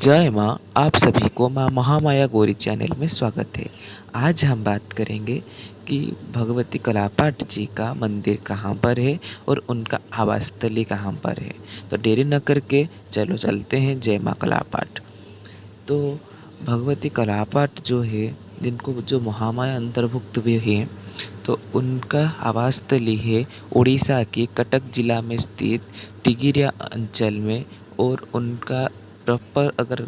जय माँ, आप सभी को माँ महामाया गौरी चैनल में स्वागत है। आज हम बात करेंगे कि भगवती कलापाट जी का मंदिर कहाँ पर है और उनका आवास स्थली कहाँ पर है। तो देरी न करके चलो चलते हैं जय माँ कलापाट। तो भगवती कलापाट जो है, जिनको जो महामाया अंतर्भुक्त भी हैं, तो उनका आवास स्थली है उड़ीसा के कटक जिला में स्थित टिगिरिया अंचल में। और उनका प्रॉपर अगर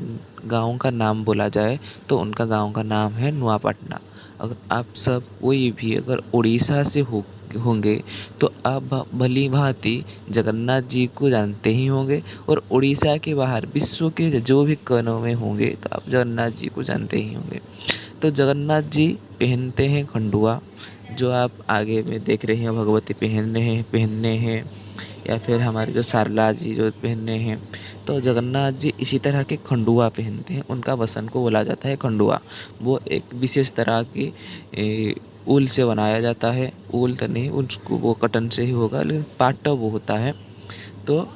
गाँव का नाम बोला जाए तो उनका गाँव का नाम है नुआपाटना। अगर आप सब कोई भी अगर उड़ीसा से होंगे तो आप भली भांति जगन्नाथ जी को जानते ही होंगे। और उड़ीसा के बाहर विश्व के जो भी कोनों में होंगे तो आप जगन्नाथ जी को जानते ही होंगे। तो जगन्नाथ जी पहनते हैं खंडुआ, जो आप आगे में देख रहे हैं भगवती पहनने हैं या फिर हमारे जो सारला जी जो पहनने हैं। तो जगन्नाथ जी इसी तरह के खंडुआ पहनते हैं। उनका वसन को बोला जाता है खंडुआ। वो एक विशेष तरह की ऊल से बनाया जाता है। ऊल तो नहीं, उसको वो कटन से ही होगा, लेकिन पाट वो होता है। तो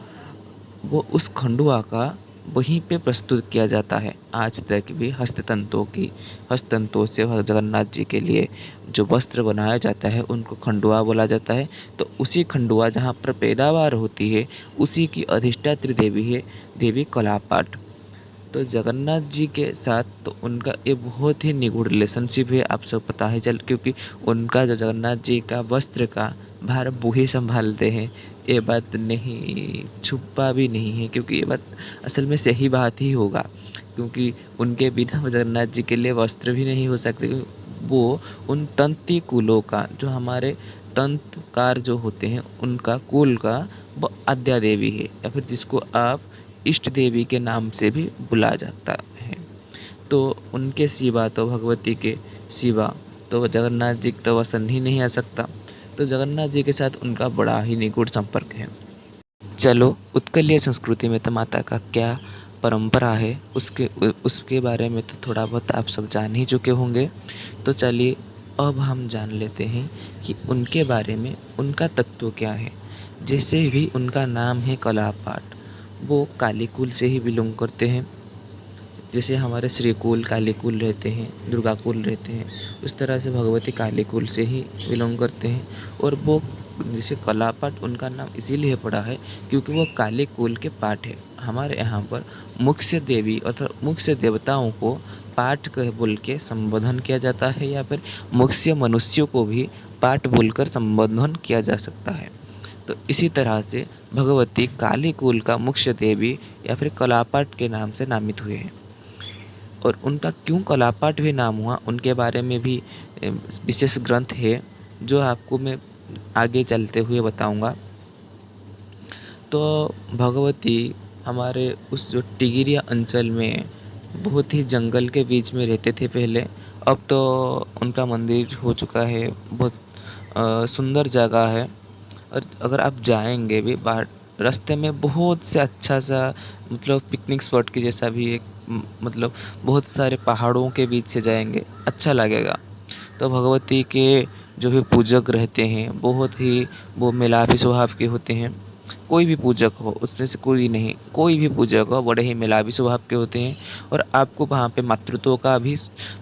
वो उस खंडुआ का वहीं पे प्रस्तुत किया जाता है। आज तक भी हस्ततंतों से जगन्नाथ जी के लिए जो वस्त्र बनाया जाता है उनको खंडुआ बोला जाता है। तो उसी खंडुआ जहाँ पर पैदावार होती है, उसी की अधिष्ठात्री देवी है देवी कलापाट। तो जगन्नाथ जी के साथ तो उनका ये बहुत ही निगूढ़ रिलेशनशिप है, आप सब पता है चल, क्योंकि उनका जो जगन्नाथ जी का वस्त्र का भार वो ही संभालते हैं। ये बात नहीं छुपा भी नहीं है, क्योंकि ये बात असल में सही बात ही होगा, क्योंकि उनके बिना जगन्नाथ जी के लिए वस्त्र भी नहीं हो सकते। क्योंकि वो उन तंती कुलों का, जो हमारे तंतकार जो होते हैं उनका कुल का वो आद्या देवी है, या फिर जिसको आप इष्ट देवी के नाम से भी बुलाया जाता है। तो उनके सिवा तो भगवती के सिवा तो जगन्नाथ जी तो वसन ही नहीं आ सकता। तो जगन्नाथ जी के साथ उनका बड़ा ही निगूढ़ संपर्क है। चलो, उत्कलीय संस्कृति में तो माता का क्या परंपरा है उसके बारे में तो थोड़ा बहुत आप सब जान ही चुके होंगे। तो चलिए अब हम जान लेते हैं कि उनके बारे में उनका तत्व क्या है। जैसे भी उनका नाम है कलापाट, वो काली कुल से ही बिलोंग करते हैं। जैसे हमारे श्रीकुल काली कुल रहते हैं, दुर्गा कुल रहते हैं, उस तरह से भगवती काली कुल से ही बिलोंग करते हैं। और वो जैसे कलापाट उनका नाम इसीलिए पड़ा है क्योंकि वो काली कुल के पाठ है। हमारे यहाँ पर मुख्य देवी अर्थात मुख्य देवताओं को पाठ कह बोल के संबोधन किया जाता है, या फिर मुख्य मनुष्यों को भी पाठ बोलकर संबोधन किया जा सकता है। तो इसी तरह से भगवती काली कुल का मुख्य देवी या फिर कलापाट के नाम से नामित हुए हैं। और उनका क्यों कलापाट भी नाम हुआ उनके बारे में भी विशेष ग्रंथ है, जो आपको मैं आगे चलते हुए बताऊंगा। तो भगवती हमारे उस जो टिगिरिया अंचल में बहुत ही जंगल के बीच में रहते थे पहले। अब तो उनका मंदिर हो चुका है, बहुत सुंदर जगह है। और अगर आप जाएंगे भी बाहर, रास्ते में बहुत से अच्छा सा मतलब पिकनिक स्पॉट के जैसा भी एक मतलब बहुत सारे पहाड़ों के बीच से जाएंगे, अच्छा लगेगा। तो भगवती के जो भी पूजक रहते हैं बहुत ही वो मेलापी स्वभाव के होते हैं। कोई भी पूजक हो, उसमें से कोई नहीं, कोई भी पूजक हो बड़े ही मेलापी स्वभाव के होते हैं। और आपको वहाँ पे मातृत्व का भी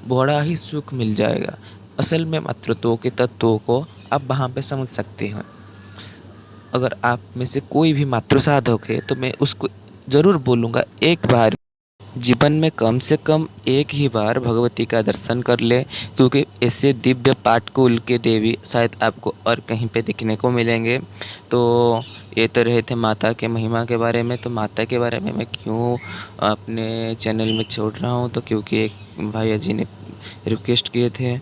बड़ा ही सुख मिल जाएगा। असल में मातृत्व के तत्वों को आप वहाँ पे समझ सकते हैं। अगर आप में से कोई भी मातृ साधक है तो मैं उसको ज़रूर बोलूँगा एक बार जीवन में कम से कम एक ही बार भगवती का दर्शन कर ले, क्योंकि ऐसे दिव्य पाठ कुल के देवी शायद आपको और कहीं पे दिखने को मिलेंगे। तो ये तो रहे थे माता के महिमा के बारे में। तो माता के बारे में मैं क्यों अपने चैनल में छोड़ रहा हूँ, तो क्योंकि एक भैया जी ने रिक्वेस्ट किए थे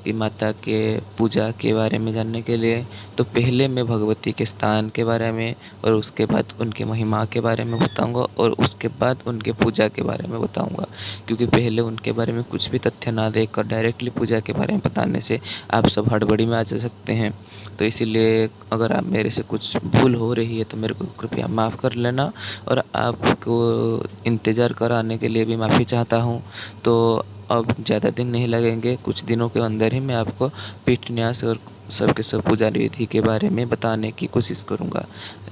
कि माता के पूजा के बारे में जानने के लिए। तो पहले मैं भगवती के स्थान के बारे में और उसके बाद उनके महिमा के बारे में बताऊंगा, और उसके बाद उनके पूजा के बारे में बताऊंगा। क्योंकि पहले उनके बारे में कुछ भी तथ्य ना देकर डायरेक्टली पूजा के बारे में बताने से आप सब हड़बड़ी में आ जा सकते हैं। तो इसीलिए अगर आप मेरे से कुछ भूल हो रही है तो मेरे को कृपया माफ़ कर लेना, और आपको इंतज़ार कराने के लिए भी माफ़ी चाहता हूँ। तो अब ज़्यादा दिन नहीं लगेंगे, कुछ दिनों के अंदर ही मैं आपको पीठ न्यास और सब के सब पूजा विधि के बारे में बताने की कोशिश करूँगा।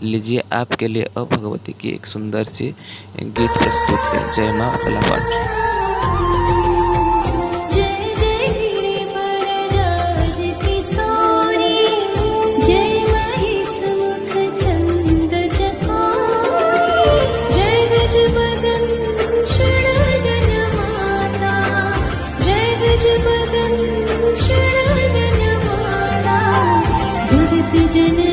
लीजिए आपके लिए अब भगवती की एक सुंदर सी गीत प्रस्तुत है। जय माँ कला पाठ। जय जय गिरिवर राज किशोरी, जय महिषमुख चंद चकोरी, जय गज बदन शरणन माता, जय गज बदन शरणन माता, जगत जननी